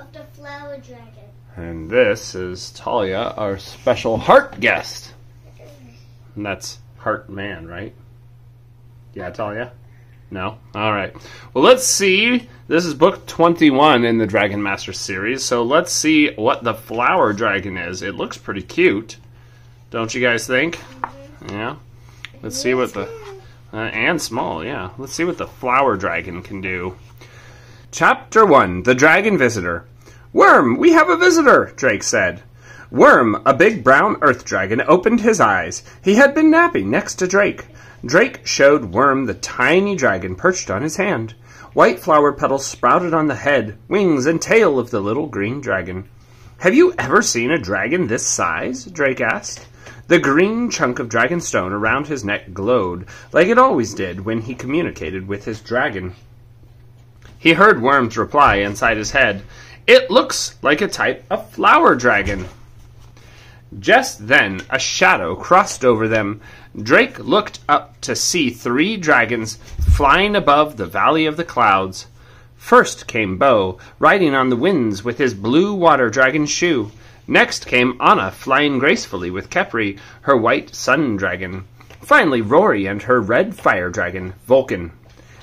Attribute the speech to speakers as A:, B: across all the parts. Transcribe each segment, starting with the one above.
A: of the flower dragon.
B: And this is Talia, our special heart guest. And that's Heart Man, right? Yeah, Talia? No? Alright. Well, let's see. This is book 21 in the Dragon Master series, so let's see what the flower dragon is. It looks pretty cute. Don't you guys think? Yeah? Let's see what the... and small, yeah. Let's see what the flower dragon can do. Chapter 1, The Dragon Visitor. "Worm, we have a visitor," Drake said. Worm, a big brown earth dragon, opened his eyes. He had been napping next to Drake. Drake showed Worm the tiny dragon perched on his hand. White flower petals sprouted on the head, wings, and tail of the little green dragon. "Have you ever seen a dragon this size?" Drake asked. The green chunk of dragon stone around his neck glowed, like it always did when he communicated with his dragon. He heard Worm's reply inside his head. "It looks like a type of flower dragon." Just then, a shadow crossed over them. Drake looked up to see 3 dragons flying above the Valley of the Clouds. First came Bo, riding on the winds with his blue water dragon shoe. Next came Anna, flying gracefully with Kepri, her white sun dragon. Finally, Rory and her red fire dragon, Vulcan.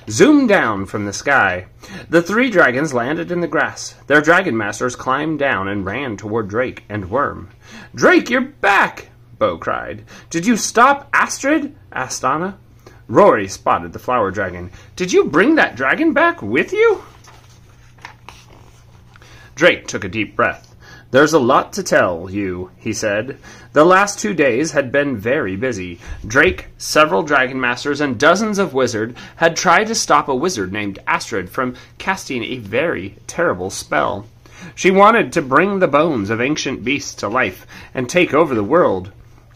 B: Zoomed down from the sky. The 3 dragons landed in the grass. Their dragon masters climbed down and ran toward Drake and Worm. "Drake, you're back!" Bo cried. "Did you stop Astrid?" asked Anna. Rory spotted the flower dragon. "Did you bring that dragon back with you?" Drake took a deep breath. "There's a lot to tell you," he said. The last 2 days had been very busy. Drake, several dragon masters, and dozens of wizards had tried to stop a wizard named Astrid from casting a very terrible spell. She wanted to bring the bones of ancient beasts to life and take over the world.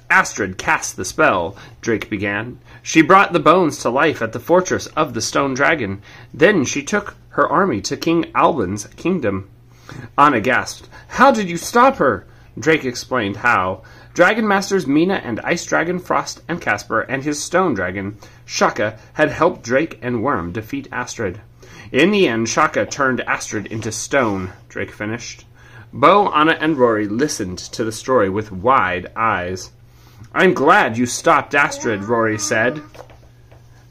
B: "Astrid cast the spell," Drake began. "She brought the bones to life at the fortress of the Stone Dragon. Then she took her army to King Albin's kingdom." Anna gasped. "How did you stop her?" Drake explained how. Dragon Masters Mina and Ice Dragon Frost and Casper and his Stone Dragon, Shaka, had helped Drake and Worm defeat Astrid. In the end, Shaka turned Astrid into stone, Drake finished. Bo, Anna, and Rory listened to the story with wide eyes. "I'm glad you stopped Astrid," Rory said.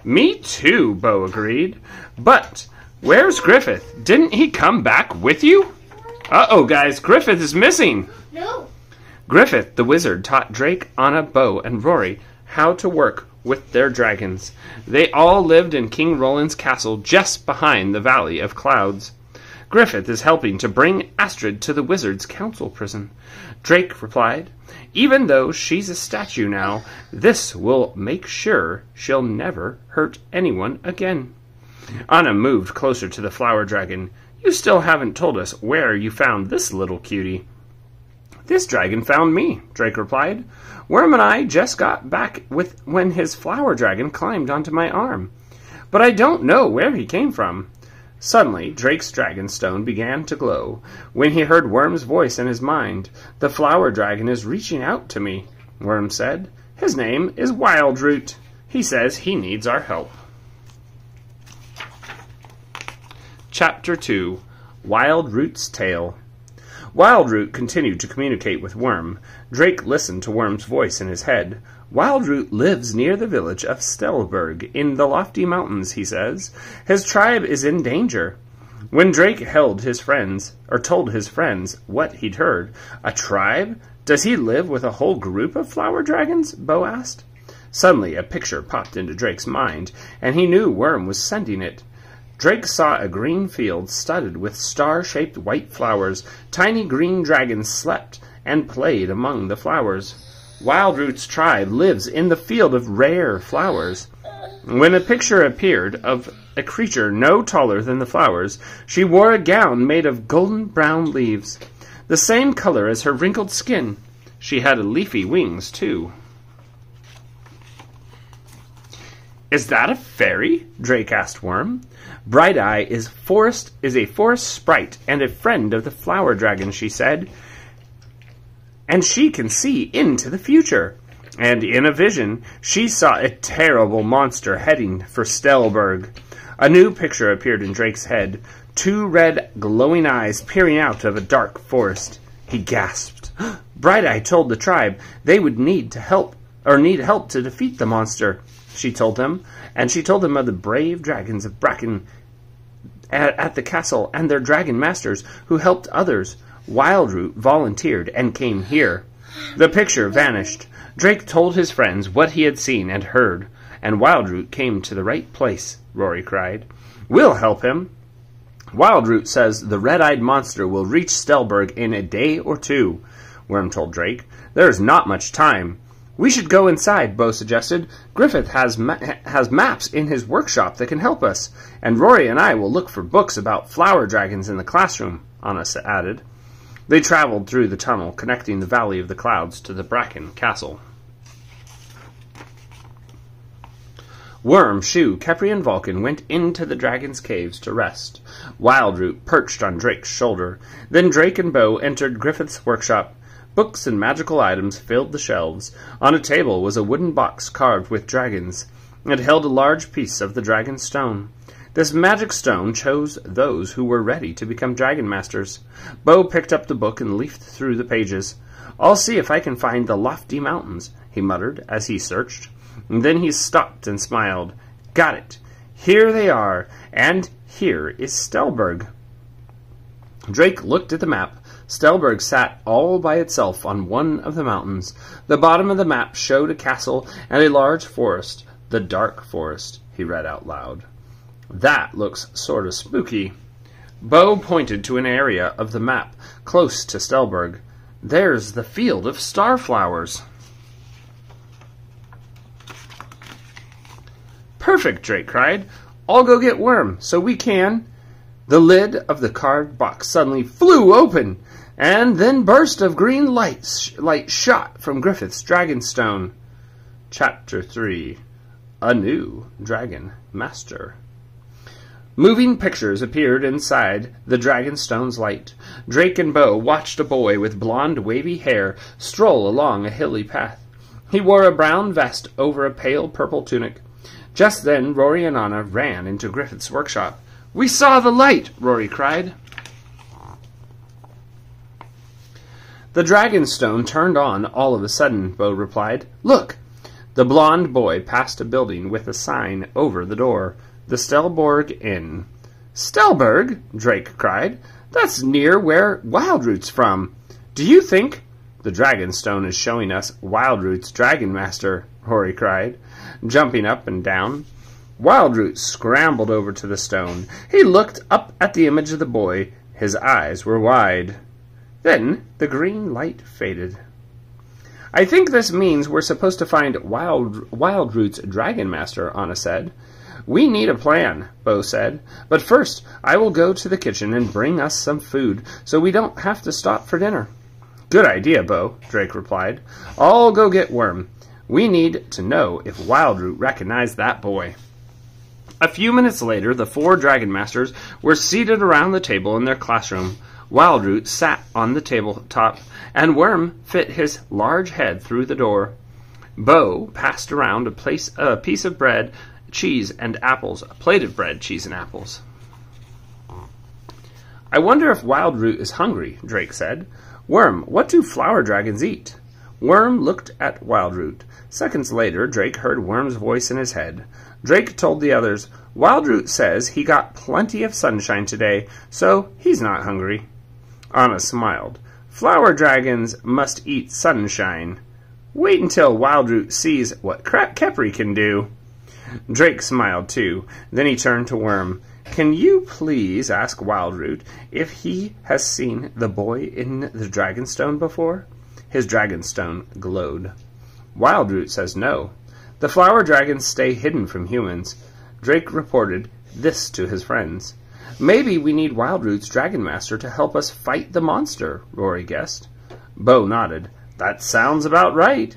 B: "Me too," Bo agreed. "But where's Griffith? Didn't he come back with you?" Uh-oh, guys, Griffith is missing.
A: No.
B: Griffith, the wizard, taught Drake, Anna, Bo, and Rory how to work with their dragons. They all lived in King Roland's castle just behind the Valley of Clouds. "Griffith is helping to bring Astrid to the wizard's council prison," Drake replied. "Even though she's a statue now, this will make sure she'll never hurt anyone again." Anna moved closer to the flower dragon. "You still haven't told us where you found this little cutie." "This dragon found me," Drake replied. "Worm and I just got back when his flower dragon climbed onto my arm. But I don't know where he came from." Suddenly, Drake's dragon stone began to glow. When he heard Worm's voice in his mind, "The flower dragon is reaching out to me," Worm said. "His name is Wildroot. He says he needs our help." Chapter 2, Wildroot's Tale. Wildroot continued to communicate with Worm. Drake listened to Worm's voice in his head. "Wildroot lives near the village of Stelberg in the lofty mountains," he says. "His tribe is in danger." When Drake told his friends what he'd heard, "A tribe? Does he live with a whole group of flower dragons?" Bo asked. Suddenly a picture popped into Drake's mind, and he knew Worm was sending it. Drake saw a green field studded with star-shaped white flowers. Tiny green dragons slept and played among the flowers. Wildroot's tribe lives in the field of rare flowers. When a picture appeared of a creature no taller than the flowers, she wore a gown made of golden brown leaves, the same color as her wrinkled skin. She had leafy wings, too. "Is that a fairy?" Drake asked Worm. "Bridey is a forest sprite and a friend of the flower dragon," she said. "And she can see into the future." And in a vision, she saw a terrible monster heading for Stelberg. A new picture appeared in Drake's head.
A: 2 red, glowing eyes peering out of a dark forest. He gasped. Bridey told the tribe they would need help to defeat the monster, she told them, and she told them of the brave dragons of Bracken at the castle and their dragon masters who helped others. Wildroot volunteered and came here. The picture vanished. Drake told his friends what he had seen and heard, and Wildroot came to the right place, Rory cried. We'll help him. Wildroot says the red-eyed monster will reach Stelberg in a day or 2, Worm told Drake. There is not much time. We should go inside, Bo suggested. Griffith has maps in his workshop that can help us, and Rory and I will look for books about flower dragons in the classroom, Anna added. They traveled through the tunnel connecting the Valley of the Clouds to the Bracken Castle. Worm, Shoe, Kepri, and Vulcan went into the dragon's caves to rest. Wildroot perched on Drake's shoulder. Then Drake and Bo entered Griffith's workshop. Books and magical items filled the shelves. On a table was a wooden box carved with dragons. It held a large piece of the dragon stone. This magic stone chose those who were ready to become dragon masters. Bo picked up the book and leafed through the pages. I'll see if I can find the lofty mountains, he muttered as he searched. And then he stopped and smiled. Got it. Here they are, and here is Stelberg. Drake looked at the map. Stelberg sat all by itself on one of the mountains. The bottom of the map showed a castle and a large forest. The dark forest, he read out loud. That looks sort of spooky. Bo pointed to an area of the map close to Stelberg. There's the field of Starflowers. Perfect, Drake cried. I'll go get Worm, so we can... The lid of the carved box suddenly flew open, and then burst of green light shot from Griffith's Dragonstone. Chapter 3. A New Dragon Master. Moving pictures appeared inside the Dragonstone's light. Drake and Bo watched a boy with blonde, wavy hair stroll along a hilly path. He wore a brown vest over a pale purple tunic. Just then, Rory and Anna ran into Griffith's workshop. We saw the light, Rory cried. The Dragonstone turned on all of a sudden, Bo replied. Look! The blond boy passed a building with a sign over the door. The Stelberg Inn. Stelberg? Drake cried. That's near where Wildroot's from. Do you think... The Dragonstone is showing us Wildroot's Dragon Master, Rory cried, jumping up and down. Wildroot scrambled over to the stone. He looked up at the image of the boy. His eyes were wide. Then the green light faded. I think this means we're supposed to find Wildroot's Dragon Master, Anna said. We need a plan, Bo said. But first, I will go to the kitchen and bring us some food, so we don't have to stop for dinner. Good idea, Bo, Drake replied. I'll go get Worm. We need to know if Wildroot recognized that boy. A few minutes later, the 4 Dragon Masters were seated around the table in their classroom. Wildroot sat on the tabletop, and Worm fit his large head through the door. Bo passed around a piece of bread, cheese, and apples, a plate of bread, cheese, and apples. I wonder if Wildroot is hungry, Drake said. Worm, what do flower dragons eat? Worm looked at Wildroot. Seconds later, Drake heard Worm's voice in his head. Drake told the others, Wildroot says he got plenty of sunshine today, so he's not hungry. Anna smiled. Flower dragons must eat sunshine. Wait until Wildroot sees what Kepri can do. Drake smiled too. Then he turned to Worm. Can you please ask Wildroot if he has seen the boy in the Dragonstone before? His Dragonstone glowed. Wildroot says no. The flower dragons stay hidden from humans. Drake reported this to his friends. Maybe we need Wildroot's Dragon Master to help us fight the monster, Rory guessed. Bo nodded. That sounds about right.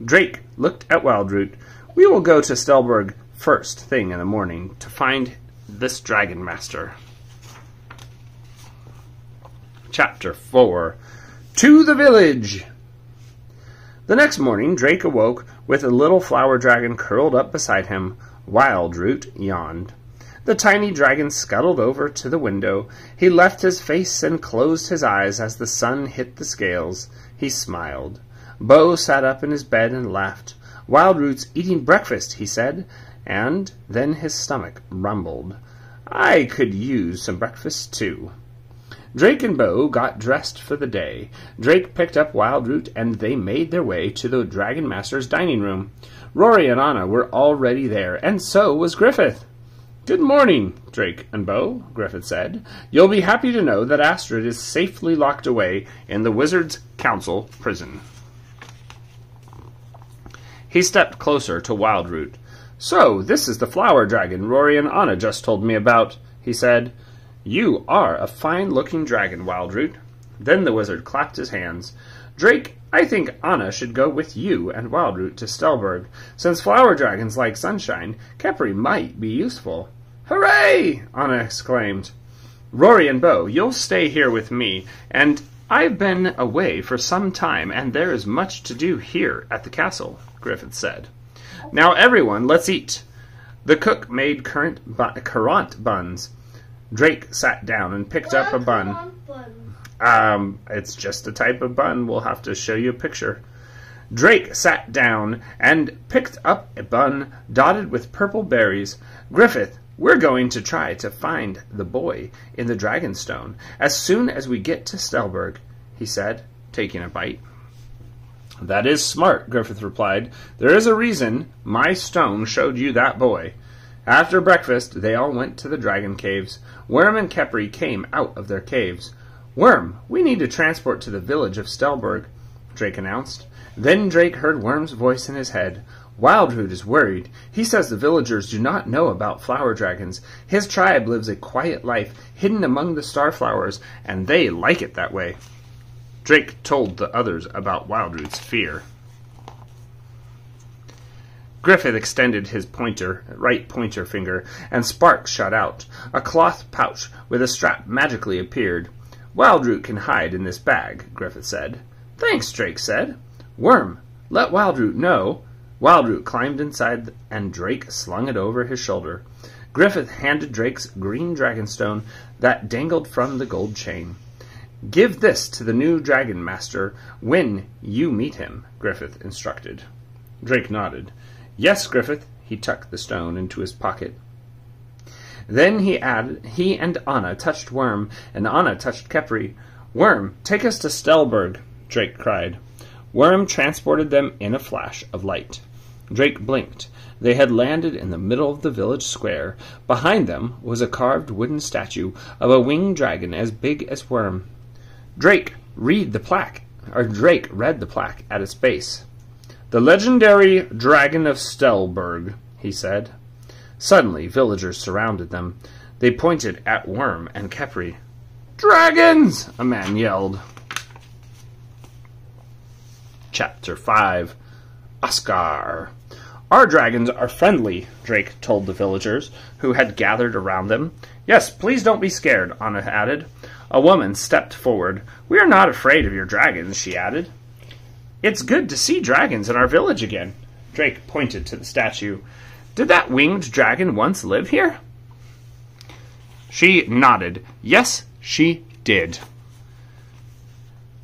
A: Drake looked at Wildroot. We will go to Stelberg first thing in the morning to find this Dragon Master. Chapter 4. To the Village! The next morning, Drake awoke with a little flower dragon curled up beside him. Wildroot yawned. The tiny dragon scuttled over to the window. He left his face and closed his eyes as the sun hit the scales. He smiled. Bo sat up in his bed and laughed. "Wildroot's eating breakfast," he said, and then his stomach rumbled. "I could use some breakfast, too." Drake and Bo got dressed for the day. Drake picked up Wildroot, and they made their way to the Dragon Master's dining room. Rory and Anna were already there, and so was Griffith. "Good morning, Drake and Bo," Griffith said. "You'll be happy to know that Astrid is safely locked away in the Wizards' Council prison." He stepped closer to Wildroot. "So, this is the flower dragon Rory and Anna just told me about," he said. "You are a fine-looking dragon, Wildroot." Then the wizard clapped his hands. "Drake, I think Anna should go with you and Wildroot to Stelberg. Since flower dragons like sunshine, Kepri might be useful." "Hooray!" Anna exclaimed. "Rory and Bo, you'll stay here with me, and I've been away for some time, and there is much to do here at the castle," Griffith said. "Now, everyone, let's eat." The cook made currant buns. Drake sat down and picked up a bun. It's just a type of bun. We'll have to show you a picture. Drake sat down and picked up a bun dotted with purple berries. "Griffith, we're going to try to find the boy in the Dragonstone as soon as we get to Stelberg," he said, taking a bite. "That is smart," Griffith replied. "There is a reason my stone showed you that boy." After breakfast, they all went to the dragon caves. Worm and Kepri came out of their caves. "Worm, we need to transport to the village of Stelberg," Drake announced. Then Drake heard Worm's voice in his head. "Wildroot is worried. He says the villagers do not know about flower dragons. His tribe lives a quiet life, hidden among the starflowers, and they like it that way." Drake told the others about Wildroot's fear. Griffith extended his right pointer finger, and sparks shot out. A cloth pouch with a strap magically appeared. "Wildroot can hide in this bag," Griffith said. "Thanks," Drake said. "Worm, let Wildroot know." Wildroot climbed inside, and Drake slung it over his shoulder. Griffith handed Drake's green dragonstone that dangled from the gold chain. "Give this to the new Dragon Master when you meet him," Griffith instructed. Drake nodded. "Yes, Griffith." He tucked the stone into his pocket. Then he and Anna touched Worm, and Anna touched Kepri. "Worm, take us to Stelberg," Drake cried. Worm transported them in a flash of light. Drake blinked. They had landed in the middle of the village square. Behind them was a carved wooden statue of a winged dragon as big as Worm. Drake read the plaque at its base. "The legendary Dragon of Stelberg," he said. Suddenly, villagers surrounded them. They pointed at Worm and Kepri. "Dragons!" a man yelled. Chapter 5. Oscar. "Our dragons are friendly," Drake told the villagers, who had gathered around them. "Yes, please don't be scared," Anna added. A woman stepped forward. "We are not afraid of your dragons," she added. "It's good to see dragons in our village again." Drake pointed to the statue. "Did that winged dragon once live here?" She nodded. "Yes, she did."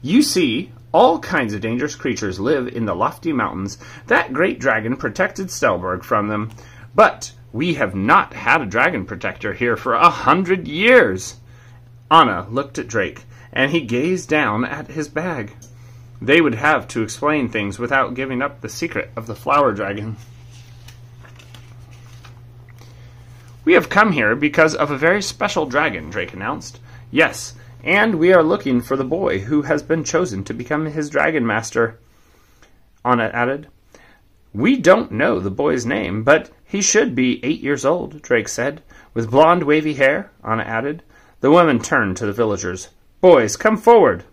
A: "You see, all kinds of dangerous creatures live in the lofty mountains. That great dragon protected Stelberg from them. But we have not had a dragon protector here for 100 years. Anna looked at Drake, and he gazed down at his bag. They would have to explain things without giving up the secret of the flower dragon. "We have come here because of a very special dragon," Drake announced. "Yes, and we are looking for the boy who has been chosen to become his dragon master," Anna added. "We don't know the boy's name, but he should be 8 years old," Drake said. "With blonde, wavy hair," Anna added. The women turned to the villagers. "Boys, come forward."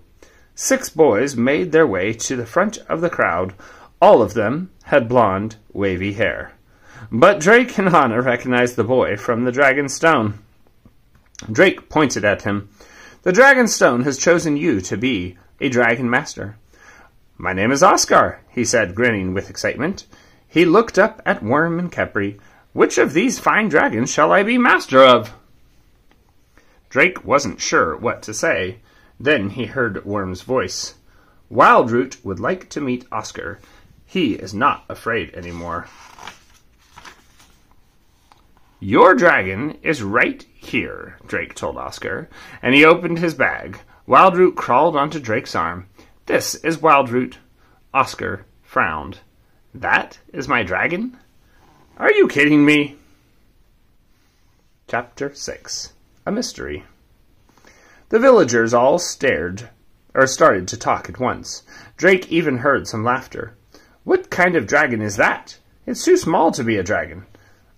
A: 6 boys made their way to the front of the crowd. All of them had blonde, wavy hair. But Drake and Anna recognized the boy from the Dragon's Stone. Drake pointed at him. "The Dragon's Stone has chosen you to be a Dragon Master." "My name is Oscar," he said, grinning with excitement. He looked up at Worm and Kepri. Which of these fine dragons shall I be master of? Drake wasn't sure what to say. Then he heard Worm's voice. Wildroot would like to meet Oscar. He is not afraid anymore. Your dragon is right here, Drake told Oscar, and he opened his bag. Wildroot crawled onto Drake's arm. This is Wildroot. Oscar frowned. That is my dragon? Are you kidding me? Chapter 6. A Mystery. The villagers all started to talk at once. Drake even heard some laughter. What kind of dragon is that? It's too small to be a dragon.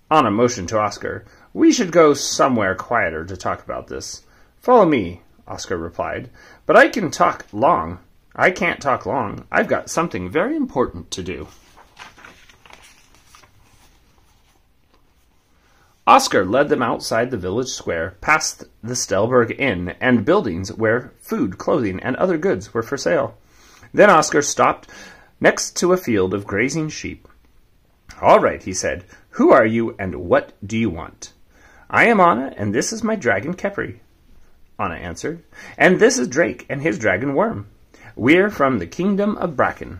A: Anna motioned to Oscar. We should go somewhere quieter to talk about this. Follow me, Oscar replied. But I can't talk long. I've got something very important to do. Oscar led them outside the village square, past the Stelberg Inn and buildings where food, clothing, and other goods were for sale. Then Oscar stopped next to a field of grazing sheep. All right, he said. Who are you and what do you want? I am Anna, and this is my dragon Kepri, Anna answered. And this is Drake and his dragon Worm. We're from the kingdom of Bracken.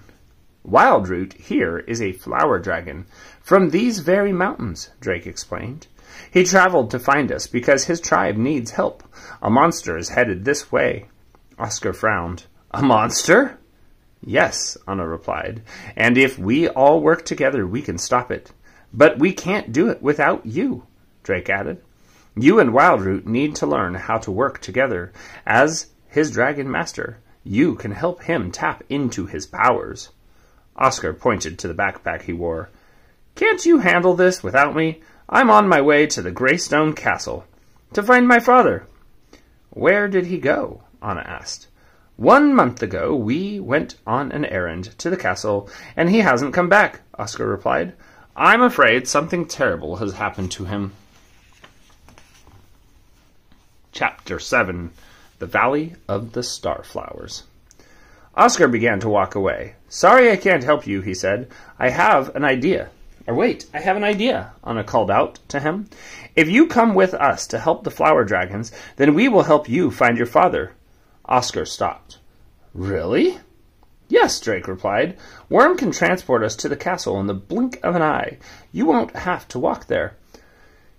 A: Wildroot here is a flower dragon from these very mountains, Drake explained. He traveled to find us because his tribe needs help. A monster is headed this way. Oscar frowned. A monster? Yes, Anna replied. And if we all work together, we can stop it. But we can't do it without you, Drake added. You and Wildroot need to learn how to work together. As his dragon master, you can help him tap into his powers. Oscar pointed to the backpack he wore. Can't you handle this without me? I'm on my way to the Greystone Castle to find my father. Where did he go? Anna asked. 1 month ago, we went on an errand to the castle, and he hasn't come back, Oscar replied. I'm afraid something terrible has happened to him. Chapter 7. The Valley of the Starflowers. Oscar began to walk away. Sorry I can't help you, he said. I have an idea, Anna called out to him. If you come with us to help the flower dragons, then we will help you find your father. Oscar stopped. Really? Yes, Drake replied. Worm can transport us to the castle in the blink of an eye. You won't have to walk there.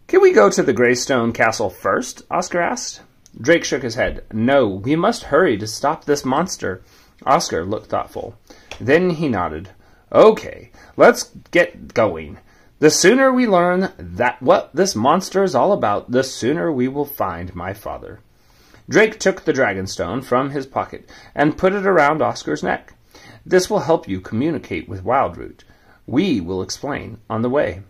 A: Can we go to the Greystone Castle first? Oscar asked. Drake shook his head. No, we must hurry to stop this monster. Oscar looked thoughtful. Then he nodded. Okay, let's get going. The sooner we learn what this monster is all about, the sooner we will find my father. Drake took the dragonstone from his pocket and put it around Oscar's neck. This will help you communicate with Wildroot. We will explain on the way.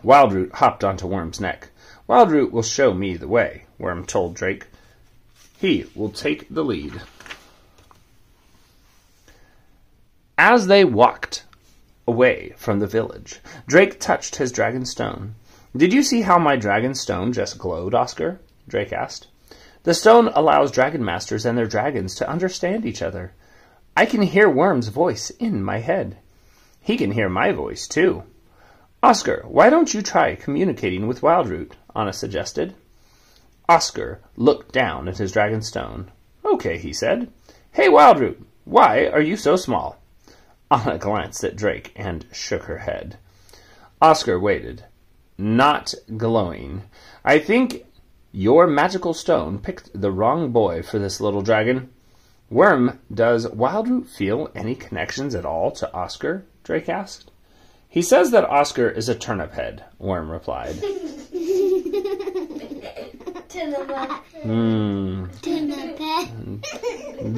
A: Wildroot hopped onto Worm's neck. Wildroot will show me the way, Worm told Drake. He will take the lead. As they walked away from the village, Drake touched his dragon stone. Did you see how my dragon stone just glowed, Oscar? Drake asked. The stone allows dragon masters and their dragons to understand each other. I can hear Worm's voice in my head. He can hear my voice, too. Oscar, why don't you try communicating with Wildroot? Anna suggested. Oscar looked down at his dragon stone. Okay, he said. Hey, Wildroot, why are you so small? Anna glanced at Drake and shook her head. Oscar waited, not glowing. I think your magical stone picked the wrong boy for this little dragon. Worm, does Wildroot feel any connections at all to Oscar? Drake asked. He says that Oscar is a turnip head, Worm replied.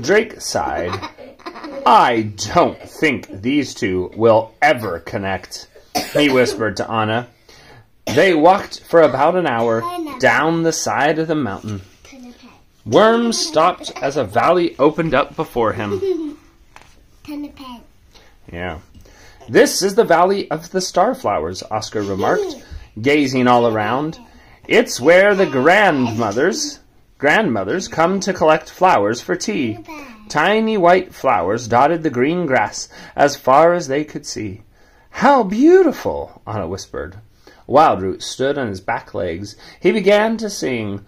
A: Drake sighed. I don't think these two will ever connect, he whispered to Anna. They walked for about an hour down the side of the mountain. Worm stopped as a valley opened up before him. Yeah. This is the Valley of the Starflowers, Oscar remarked, gazing all around. It's where the grandmothers come to collect flowers for tea. Tiny white flowers dotted the green grass as far as they could see. How beautiful, Anna whispered. Wildroot stood on his back legs. He began to sing,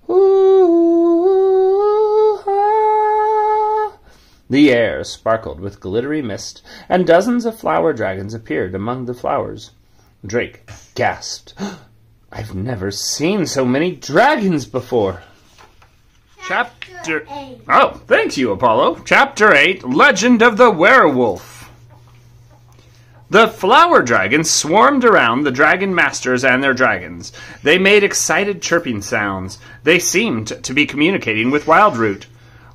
A: "Ooh, ah." The air sparkled with glittery mist, and dozens of flower dragons appeared among the flowers. Drake gasped. "I've never seen so many dragons before."
B: Chapter 8. Oh, thank you, Apollo. Chapter 8, Legend of the Werewolf. The flower dragons swarmed around the dragon masters and their dragons. They made excited chirping sounds. They seemed to be communicating with Wildroot.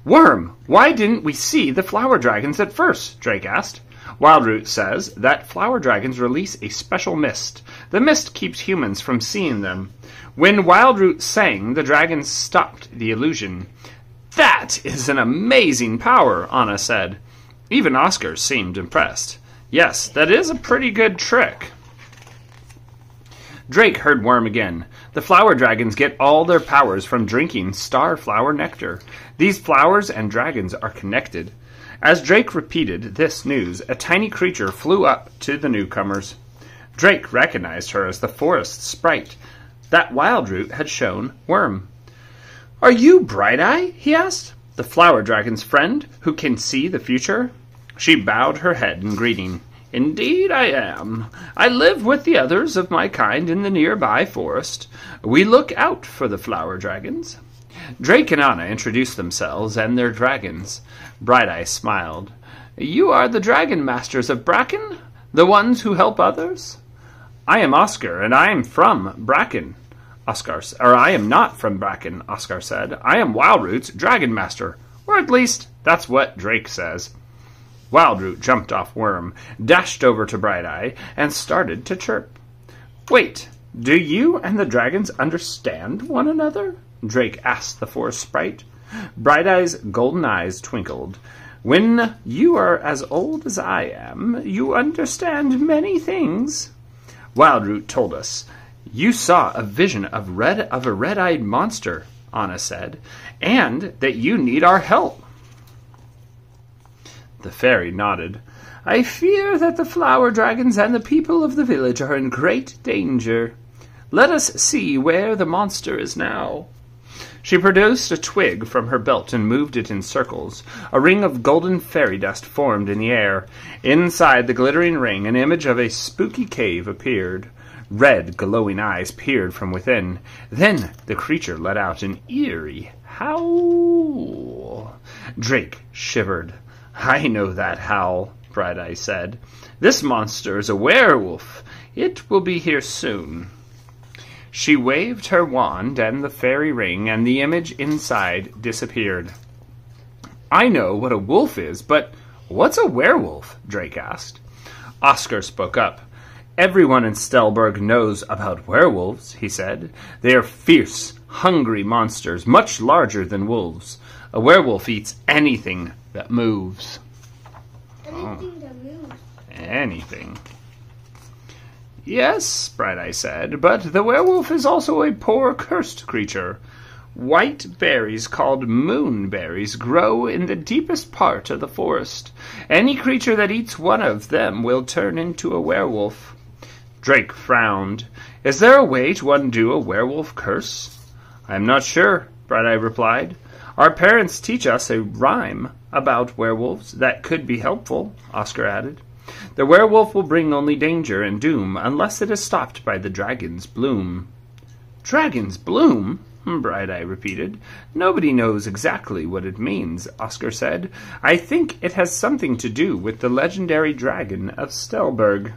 B: "Worm, why didn't we see the flower dragons at first?" Drake asked. Wildroot says that flower dragons release a special mist. The mist keeps humans from seeing them. When Wildroot sang, the dragons stopped the illusion. "That is an amazing power," Anna said. Even Oscar seemed impressed. "Yes, that is a pretty good trick." Drake heard Worm again. "The flower dragons get all their powers from drinking starflower nectar. These flowers and dragons are connected." As Drake repeated this news, a tiny creature flew up to the newcomers. Drake recognized her as the forest sprite that Wildroot had shown Worm. "Are you Bridey?" he asked. "The flower dragon's friend who can see the future?" She bowed her head in greeting. "Indeed I am. I live with the others of my kind in the nearby forest. We look out for the flower dragons." Drake and Anna introduced themselves and their dragons. Bridey smiled. "You are the dragon masters of Bracken? The ones who help others?" "I am Oscar, and I am from Bracken." I am not from Bracken, Oscar said. "I am Wildroot's dragon master. Or at least, that's what Drake says." Wildroot jumped off Worm, dashed over to Bridey, and started to chirp. "Wait, do you and the dragons understand one another?" Drake asked the forest sprite. Bridey's golden eyes twinkled. "When you are as old as I am, you understand many things." Wildroot told us. "You saw a vision of a red-eyed monster," Anna said, "and that you need our help." The fairy nodded. "I fear that the flower dragons and the people of the village are in great danger. Let us see where the monster is now." She produced a twig from her belt and moved it in circles. A ring of golden fairy dust formed in the air. Inside the glittering ring, an image of a spooky cave appeared. Red, glowing eyes peered from within. Then the creature let out an eerie howl. Drake shivered. "I know that howl," Bridey said. "This monster is a werewolf. It will be here soon." She waved her wand and the fairy ring, and the image inside disappeared. "I know what a wolf is, but what's a werewolf?" Drake asked. Oscar spoke up. "Everyone in Stelberg knows about werewolves," he said. "They are fierce, hungry monsters, much larger than wolves. A werewolf eats anything that moves."
C: Anything that moves.
B: Anything. "Yes," Bridey said, "but the werewolf is also a poor, cursed creature. White berries called moonberries grow in the deepest part of the forest. Any creature that eats one of them will turn into a werewolf." Drake frowned. "Is there a way to undo a werewolf curse?" "I'm not sure," Bridey replied. "Our parents teach us a rhyme about werewolves that could be helpful," Oscar added. "The werewolf will bring only danger and doom unless it is stopped by the dragon's bloom." "Dragon's bloom?" Bridey repeated. "Nobody knows exactly what it means," Oscar said. "I think it has something to do with the legendary dragon of Stelberg."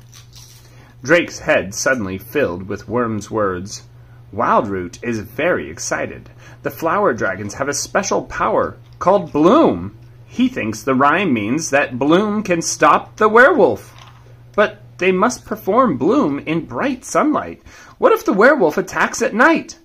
B: Drake's head suddenly filled with Worm's words. Wildroot is very excited. The flower dragons have a special power called Bloom. He thinks the rhyme means that Bloom can stop the werewolf. But they must perform Bloom in bright sunlight. What if the werewolf attacks at night?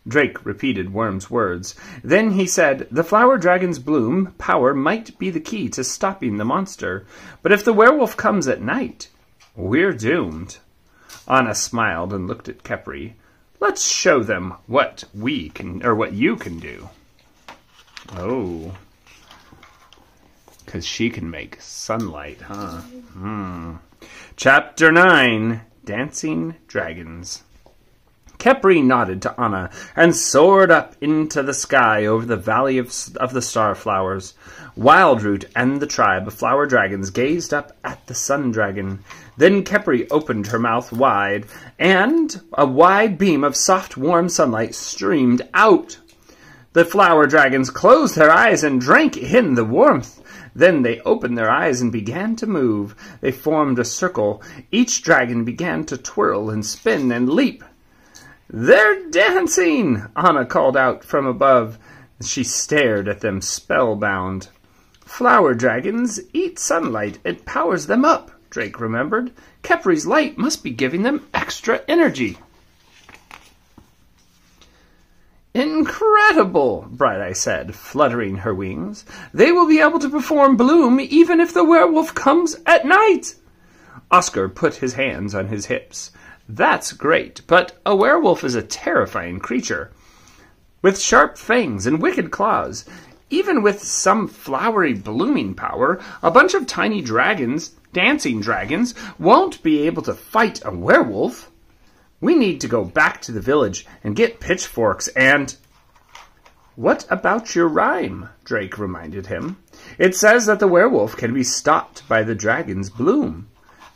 B: Drake repeated Worm's words. Then he said, "The flower dragon's Bloom power might be the key to stopping the monster. But if the werewolf comes at night, we're doomed." Anna smiled and looked at Kepri. "Let's show them what you can do." Oh. Because she can make sunlight, huh? Chapter 9,
A: dancing dragons. Khepri nodded to Anna and soared up into the sky over the valley of the Starflowers. Wildroot and the tribe of flower dragons gazed up at the sun dragon. Then Khepri opened her mouth wide, and a wide beam of soft, warm sunlight streamed out. The flower dragons closed their eyes and drank in the warmth. Then they opened their eyes and began to move. They formed a circle. Each dragon began to twirl and spin and leap. "They're dancing!" Anna called out from above. She stared at them spellbound. "Flower dragons eat sunlight. It powers them up," Drake remembered. "Khepri's light must be giving them extra energy." "Incredible," Bridey said, fluttering her wings. "They will be able to perform Bloom even if the werewolf comes at night." Oscar put his hands on his hips. "That's great, but a werewolf is a terrifying creature, with sharp fangs and wicked claws. Even with some flowery blooming power, a bunch of tiny dragons, dancing dragons, won't be able to fight a werewolf. We need to go back to the village and get pitchforks and—" "What about your rhyme?" Drake reminded him. "It says that the werewolf can be stopped by the dragon's bloom.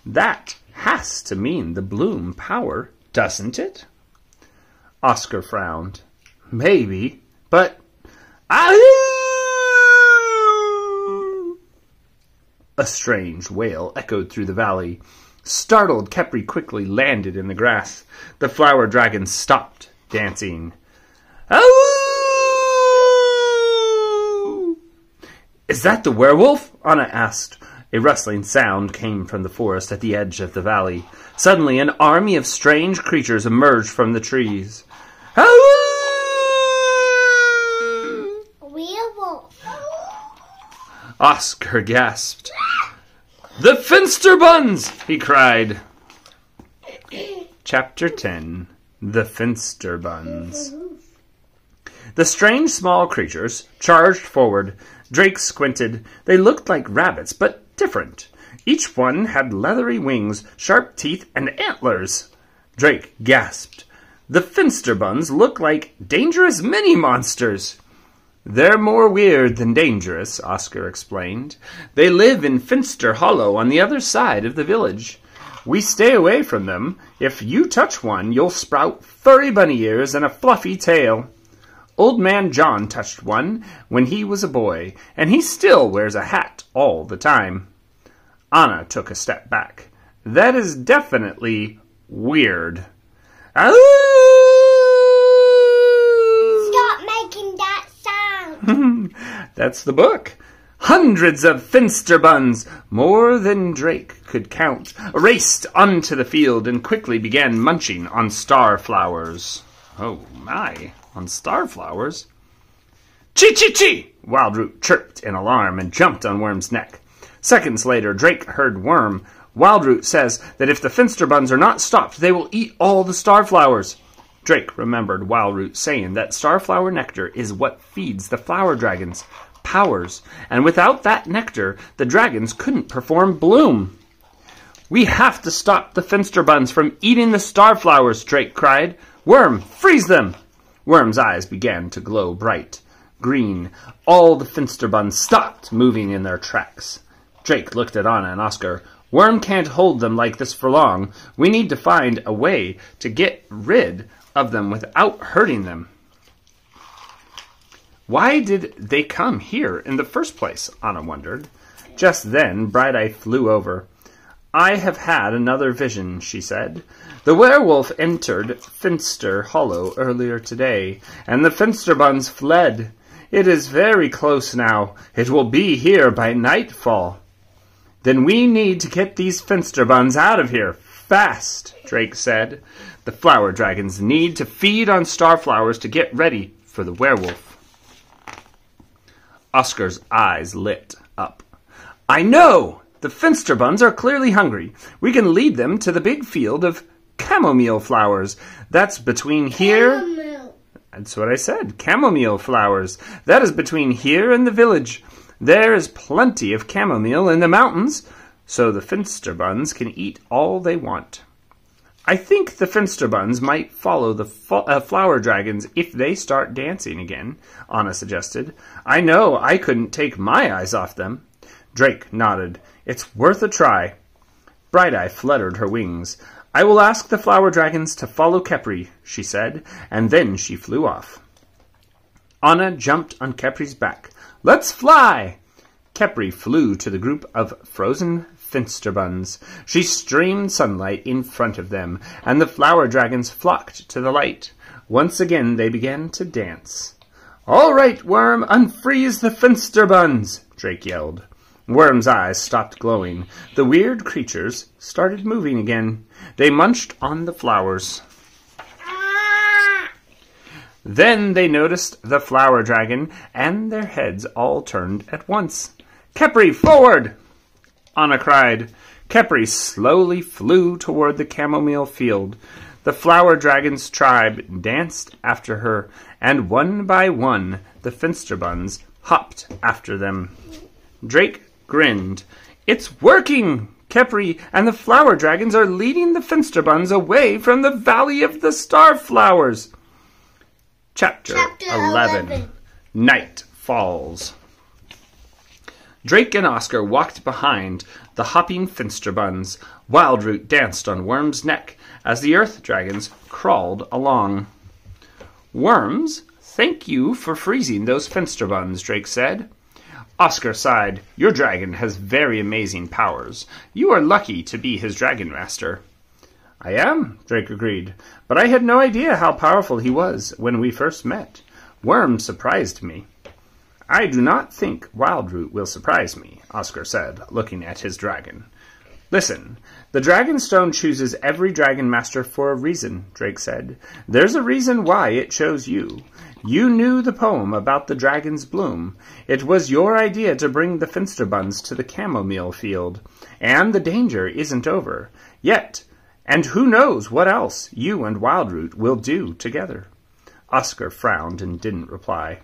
A: That has to mean the bloom power, doesn't it?" Oscar frowned. "Maybe, but—" A strange wail echoed through the valley. Startled, Khepri quickly landed in the grass. The flower dragon stopped dancing. "Is that the werewolf?" Anna asked. A rustling sound came from the forest at the edge of the valley. Suddenly, an army of strange creatures emerged from the trees.
C: Werewolf.
A: Oscar gasped. "The Finster Buns!" he cried. Chapter 10. The Finster Buns. The strange small creatures charged forward. Drake squinted. They looked like rabbits, but different. Each one had leathery wings, sharp teeth, and antlers. Drake gasped. The Finster Buns look like dangerous mini-monsters. "They're more weird than dangerous," Oscar explained. "They live in Finster Hollow on the other side of the village. We stay away from them. If you touch one, you'll sprout furry bunny ears and a fluffy tail. Old Man John touched one when he was a boy, and he still wears a hat all the time." Anna took a step back. "That is definitely weird."
C: Stop making that sound.
A: That's the book. Hundreds of Finster Buns, more than Drake could count, raced onto the field and quickly began munching on starflowers. Oh my, on starflowers? "Chee-chee-chee!" Wildroot chirped in alarm and jumped on Worm's neck. Seconds later, Drake heard Worm. "Wildroot says that if the Finster Buns are not stopped, they will eat all the starflowers." Drake remembered Wildroot saying that starflower nectar is what feeds the flower dragons' powers, and without that nectar, the dragons couldn't perform Bloom. "We have to stop the Finster Buns from eating the starflowers," Drake cried. "Worm, freeze them!" Worm's eyes began to glow bright green. All the Finster Buns stopped moving in their tracks. Drake looked at Anna and Oscar. "Worm can't hold them like this for long. We need to find a way to get rid of them without hurting them." "Why did they come here in the first place?" Anna wondered. Just then, Bridey flew over. "I have had another vision," she said. "The werewolf entered Finster Hollow earlier today, and the Finster Buns fled. It is very close now. It will be here by nightfall." "Then we need to get these Finster Buns out of here, fast," Drake said. "The flower dragons need to feed on starflowers to get ready for the werewolf." Oscar's eyes lit up. "I know! The Finster Buns are clearly hungry. We can lead them to the big field of chamomile flowers. That's between here..."
C: Chamomile.
A: That's what I said. Chamomile flowers. That is between here and the village. There is plenty of chamomile in the mountains, so the Finster Buns can eat all they want. I think the Finster Buns might follow the flower dragons if they start dancing again, Anna suggested. I know I couldn't take my eyes off them. Drake nodded. It's worth a try. Bridey fluttered her wings. I will ask the flower dragons to follow Khepri, she said, and then she flew off. Anna jumped on Khepri's back. Let's fly! Khepri flew to the group of frozen Finster Buns. She streamed sunlight in front of them, and the flower dragons flocked to the light. Once again they began to dance. All right, Worm, unfreeze the Finster Buns, Drake yelled. Worm's eyes stopped glowing. The weird creatures started moving again. They munched on the flowers. Then they noticed the flower dragon, and their heads all turned at once. Khepri, forward! Anna cried. Khepri slowly flew toward the chamomile field. The flower dragon's tribe danced after her, and one by one the Finster Buns hopped after them. Drake grinned. It's working! Khepri and the flower dragons are leading the Finster Buns away from the Valley of the Starflowers. Chapter 11. Night Falls. Drake and Oscar walked behind the hopping Finster Buns. Wildroot danced on Worm's neck as the Earth Dragons crawled along. Worms, thank you for freezing those Finster Buns, Drake said. Oscar sighed. Your dragon has very amazing powers. You are lucky to be his dragon master. I am, Drake agreed, but I had no idea how powerful he was when we first met. Worm surprised me. I do not think Wildroot will surprise me, Oscar said, looking at his dragon. Listen, the Dragonstone chooses every dragon master for a reason, Drake said. There's a reason why it chose you. You knew the poem about the dragon's bloom. It was your idea to bring the Finster Buns to the chamomile field, and the danger isn't over yet. And who knows what else you and Wildroot will do together. Oscar frowned and didn't reply.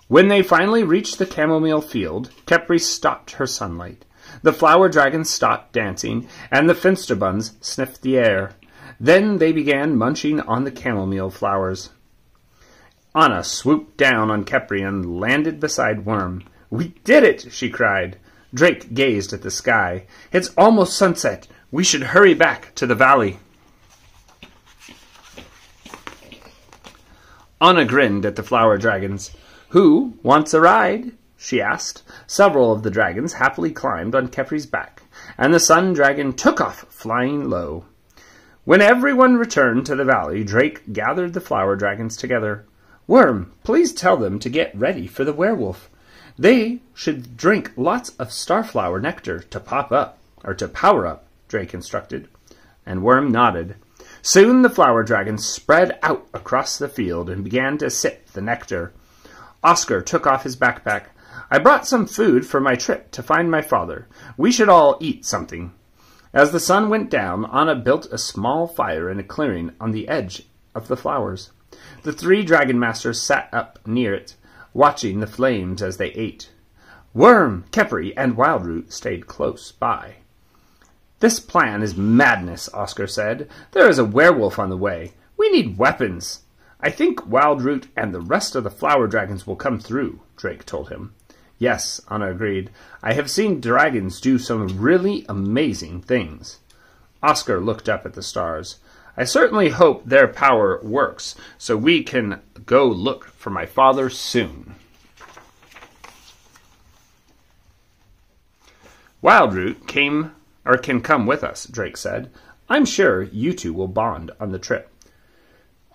A: When they finally reached the chamomile field, Khepri stopped her sunlight. The flower dragons stopped dancing, and the Finster Buns sniffed the air. Then they began munching on the chamomile flowers. Anna swooped down on Khepri and landed beside Worm. We did it, she cried. Drake gazed at the sky. It's almost sunset. We should hurry back to the valley. Anna grinned at the flower dragons. Who wants a ride? She asked. Several of the dragons happily climbed on Khepri's back, and the sun dragon took off, flying low. When everyone returned to the valley, Drake gathered the flower dragons together. Worm, please tell them to get ready for the werewolf. They should drink lots of starflower nectar to power up, Drake instructed, and Worm nodded. Soon the flower dragons spread out across the field and began to sip the nectar. Oscar took off his backpack. I brought some food for my trip to find my father. We should all eat something. As the sun went down, Anna built a small fire in a clearing on the edge of the flowers. The three dragon masters sat up near it, watching the flames as they ate. Worm, Khepri, and Wildroot stayed close by. This plan is madness, Oscar said. There is a werewolf on the way. We need weapons. I think Wildroot and the rest of the flower dragons will come through, Drake told him. Yes, Anna agreed. I have seen dragons do some really amazing things. Oscar looked up at the stars. I certainly hope their power works, so we can go look for my father soon. Wildroot can come with us, Drake said. I'm sure you two will bond on the trip.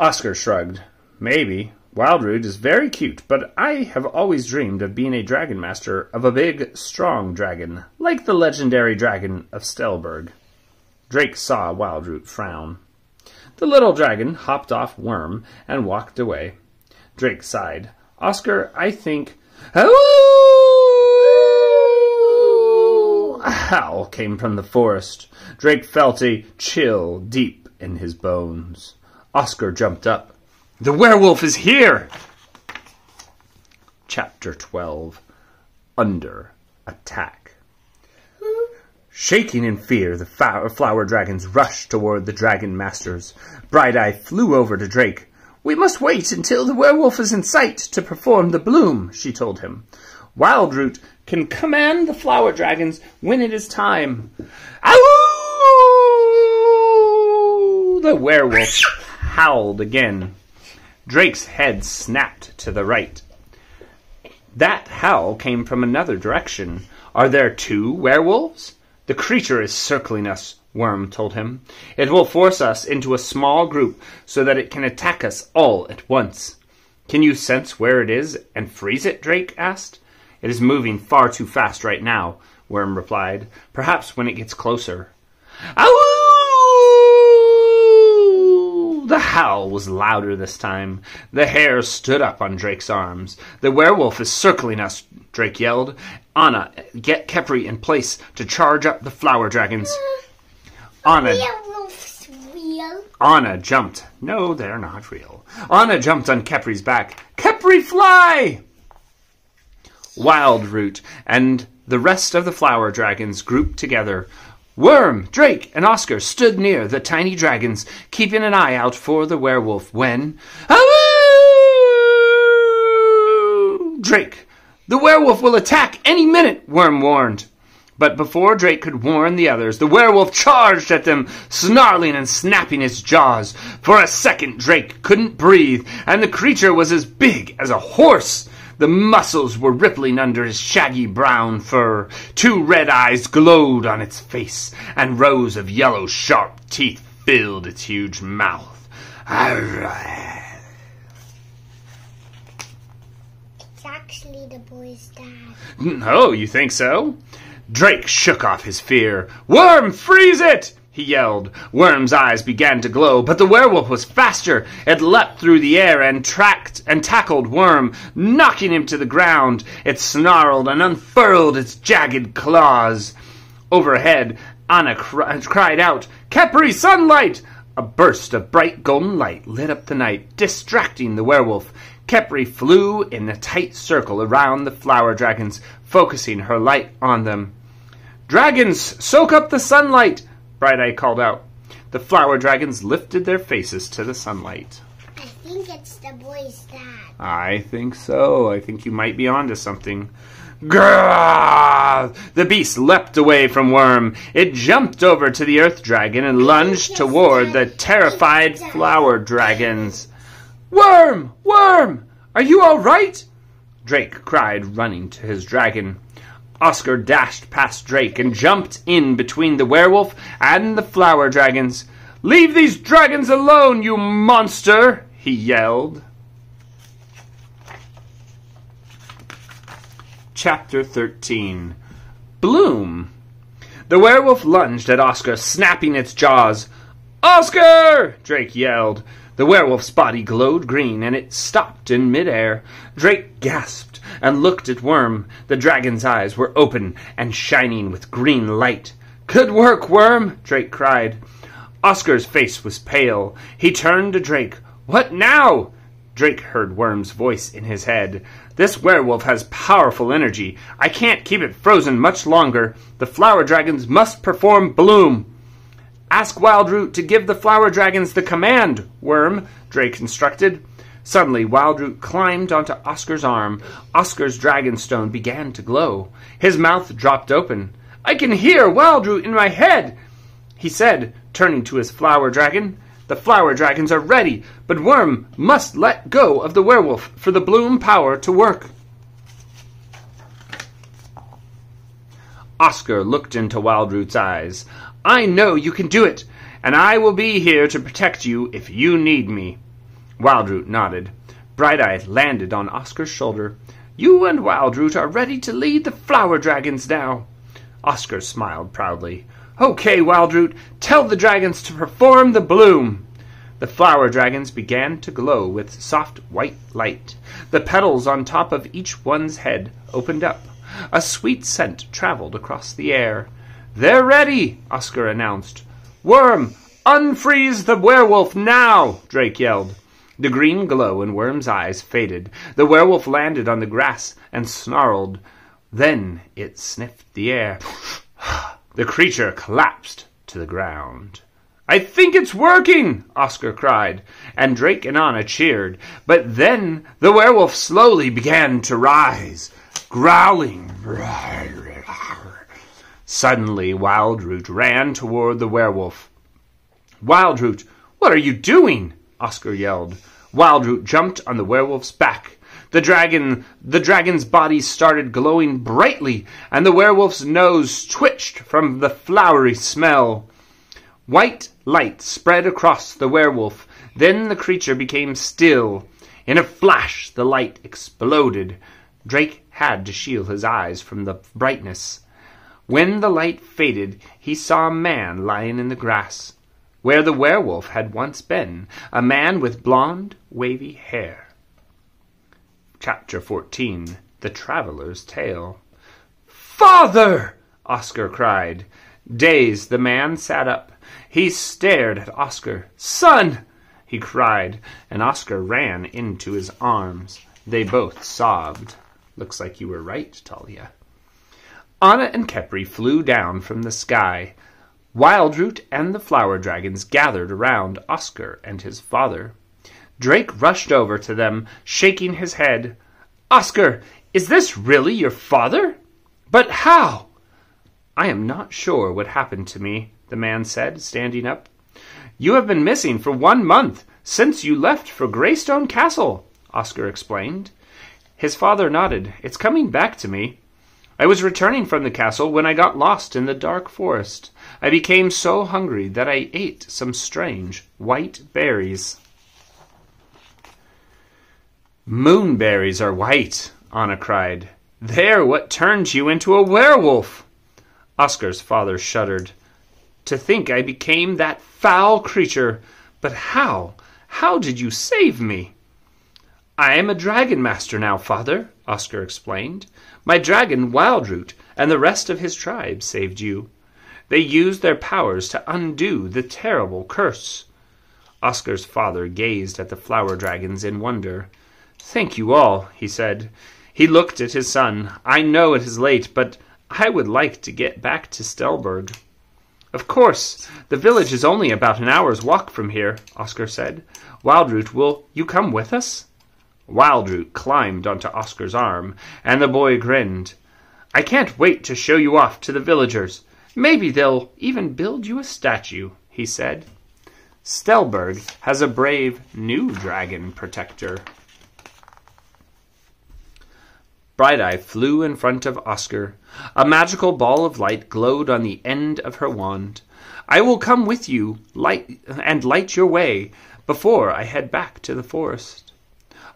A: Oscar shrugged. Maybe. Wildroot is very cute, but I have always dreamed of being a dragon master of a big, strong dragon, like the legendary dragon of Stelberg. Drake saw Wildroot frown. The little dragon hopped off Worm and walked away. Drake sighed. Oscar, I think... A howl came from the forest. Drake felt a chill deep in his bones. Oscar jumped up. The werewolf is here! Chapter 12. Under Attack. Shaking in fear, the flower dragons rushed toward the dragon masters. Bridey flew over to Drake. "We must wait until the werewolf is in sight to perform the bloom," she told him. "Wildroot can command the flower dragons when it is time." "Ow!" The werewolf howled again. Drake's head snapped to the right. That howl came from another direction. "Are there 2 werewolves?" "The creature is circling us," Worm told him. "It will force us into a small group so that it can attack us all at once." "Can you sense where it is and freeze it?" Drake asked. "It is moving far too fast right now," Worm replied. "Perhaps when it gets closer." "Ow!" The howl was louder this time. The hair stood up on Drake's arms. "The werewolf is circling us," Drake yelled. "Anna, get Kepri in place to charge up the flower dragons."
C: Werewolf's real.
A: Anna jumped. No, they're not real. Anna jumped on Kepri's back. "Kepri, fly!" Wildroot and the rest of the flower dragons grouped together. Worm, Drake, and Oscar stood near the tiny dragons, keeping an eye out for the werewolf when... Awoo! "Drake, the werewolf will attack any minute," Worm warned. But before Drake could warn the others, the werewolf charged at them, snarling and snapping its jaws. For a second, Drake couldn't breathe, and the creature was as big as a horse. The muscles were rippling under his shaggy brown fur. 2 red eyes glowed on its face, and rows of yellow sharp teeth filled its huge mouth.
C: It's actually the boy's dad.
A: "Oh, you think so?" Drake shook off his fear. "Worm, freeze it!" he yelled. Worm's eyes began to glow, but the werewolf was faster. It leapt through the air and tackled Worm, knocking him to the ground. It snarled and unfurled its jagged claws. Overhead, Anna cried out, "Kepri, sunlight!" A burst of bright golden light lit up the night, distracting the werewolf. Kepri flew in a tight circle around the flower dragons, focusing her light on them. "Dragons, soak up the sunlight!" Bridey called out. The flower dragons lifted their faces to the sunlight.
C: I think it's the boy's dad.
A: "I think so. I think you might be onto something." Grrrr! The beast leapt away from Worm. It jumped over to the earth dragon and lunged toward the terrified flower dragons. "Worm! Worm! Are you all right?" Drake cried, running to his dragon. Oscar dashed past Drake and jumped in between the werewolf and the flower dragons. "Leave these dragons alone, you monster!" he yelled. Chapter 13. Bloom. The werewolf lunged at Oscar, snapping its jaws. "Oscar!" Drake yelled. The werewolf's body glowed green, and it stopped in midair. Drake gasped and looked at Worm. The dragon's eyes were open and shining with green light. "Good work, Worm!" Drake cried. Oscar's face was pale. He turned to Drake. "What now?" Drake heard Worm's voice in his head. "This werewolf has powerful energy. I can't keep it frozen much longer. The flower dragons must perform bloom." "Ask Wildroot to give the flower dragons the command, Worm," Drake instructed. Suddenly, Wildroot climbed onto Oscar's arm. Oscar's dragonstone began to glow. His mouth dropped open. "I can hear Wildroot in my head," he said, turning to his flower dragon. "The flower dragons are ready, but Worm must let go of the werewolf for the bloom power to work." Oscar looked into Wildroot's eyes. "I know you can do it, and I will be here to protect you if you need me." Wildroot nodded. Bridey landed on Oscar's shoulder. "You and Wildroot are ready to lead the flower dragons now." Oscar smiled proudly. "Okay, Wildroot, tell the dragons to perform the bloom." The flower dragons began to glow with soft white light. The petals on top of each one's head opened up. A sweet scent traveled across the air. "They're ready," Oscar announced. "Worm, unfreeze the werewolf now!" Drake yelled. The green glow in Worm's eyes faded. The werewolf landed on the grass and snarled. Then it sniffed the air. The creature collapsed to the ground. "I think it's working!" Oscar cried, and Drake and Anna cheered. But then the werewolf slowly began to rise, growling. Suddenly, Wildroot ran toward the werewolf. "Wildroot, what are you doing?" Oscar yelled. Wildroot jumped on the werewolf's back. The dragon's body started glowing brightly, and the werewolf's nose twitched from the flowery smell. White light spread across the werewolf. Then the creature became still. In a flash, the light exploded. Drake had to shield his eyes from the brightness. When the light faded, he saw a man lying in the grass, where the werewolf had once been, a man with blonde, wavy hair. Chapter 14. The Traveler's Tale. "Father!" Oscar cried. Dazed, the man sat up. He stared at Oscar. "Son!" he cried, and Oscar ran into his arms. They both sobbed. "Looks like you were right, Talia." Anna and Kepri flew down from the sky. Wildroot and the flower dragons gathered around Oscar and his father. Drake rushed over to them, shaking his head. "Oscar, is this really your father? But how?" "I am not sure what happened to me," the man said, standing up. "You have been missing for 1 month, since you left for Greystone Castle," Oscar explained. His father nodded. "It's coming back to me. I was returning from the castle when I got lost in the dark forest. I became so hungry that I ate some strange white berries." "Moonberries are white," Anna cried. "They're what turned you into a werewolf." Oscar's father shuddered. "To think I became that foul creature. But how? How did you save me?" "I am a dragon master now, father," Oscar explained. "My dragon Wildroot and the rest of his tribe saved you. They used their powers to undo the terrible curse." Oscar's father gazed at the flower dragons in wonder. "Thank you all," he said. He looked at his son. "I know it is late, but I would like to get back to Stelberg." "Of course. The village is only about an hour's walk from here," Oscar said. "Wildroot, will you come with us?" Wildroot climbed onto Oscar's arm, and the boy grinned. "I can't wait to show you off to the villagers. Maybe they'll even build you a statue," he said. Stelberg has a brave new dragon protector. Bridey flew in front of Oscar. A magical ball of light glowed on the end of her wand. "I will come with you and light your way before I head back to the forest."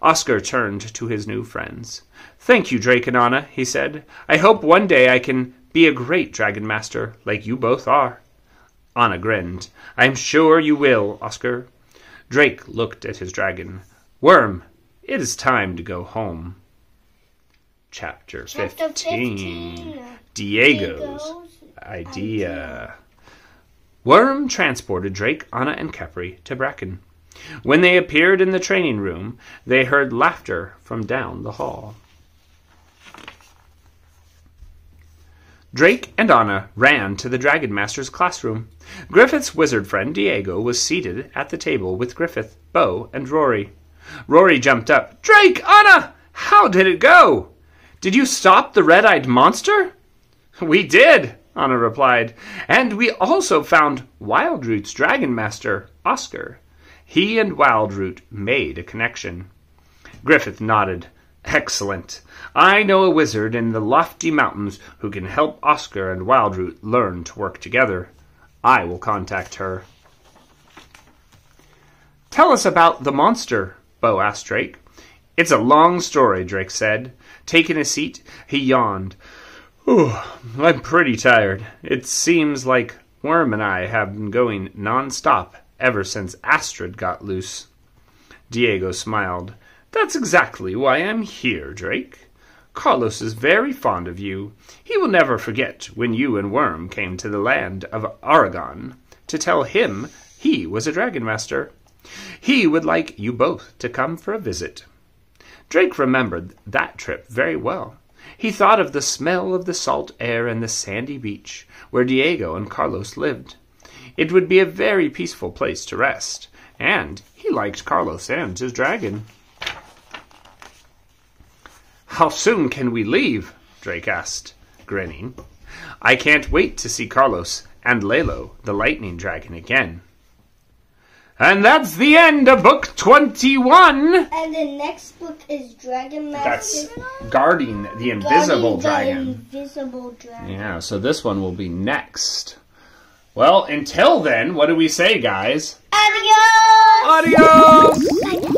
A: Oscar turned to his new friends. "Thank you, Drake and Anna," he said. "I hope one day I can be a great dragon master, like you both are." Anna grinned. "I'm sure you will, Oscar." Drake looked at his dragon. "Worm, it is time to go home." Chapter 15. Diego's idea. Worm transported Drake, Anna, and Kepri to Bracken. When they appeared in the training room, they heard laughter from down the hall. Drake and Anna ran to the Dragon Master's classroom. Griffith's wizard friend Diego was seated at the table with Griffith, Bo, and Rory. Rory jumped up. "Drake, Anna! How did it go? Did you stop the red-eyed monster?" "We did," Anna replied. "And we also found Wildroot's Dragon Master, Oscar. He and Wildroot made a connection." Griffith nodded. "Excellent. I know a wizard in the lofty mountains who can help Oscar and Wildroot learn to work together. I will contact her." "Tell us about the monster," Bo asked Drake. "It's a long story," Drake said. Taking a seat, he yawned. "I'm pretty tired. It seems like Worm and I have been going non-stop ever since Astrid got loose." Diego smiled. "That's exactly why I'm here, Drake. Carlos is very fond of you. He will never forget when you and Worm came to the land of Aragon to tell him he was a dragon master. He would like you both to come for a visit." Drake remembered that trip very well. He thought of the smell of the salt air and the sandy beach where Diego and Carlos lived. It would be a very peaceful place to rest, and he liked Carlos and his dragon. "How soon can we leave?" Drake asked, grinning. "I can't wait to see Carlos and Lalo, the lightning dragon, again." And that's the end of book 21.
C: And the next book is Dragon
A: That's
C: Master.
A: Guarding the Invisible Dragon.
C: Invisible Dragon.
A: Yeah, so this one will be next. Well, until then, what do we say, guys?
C: Adios!
A: Adios!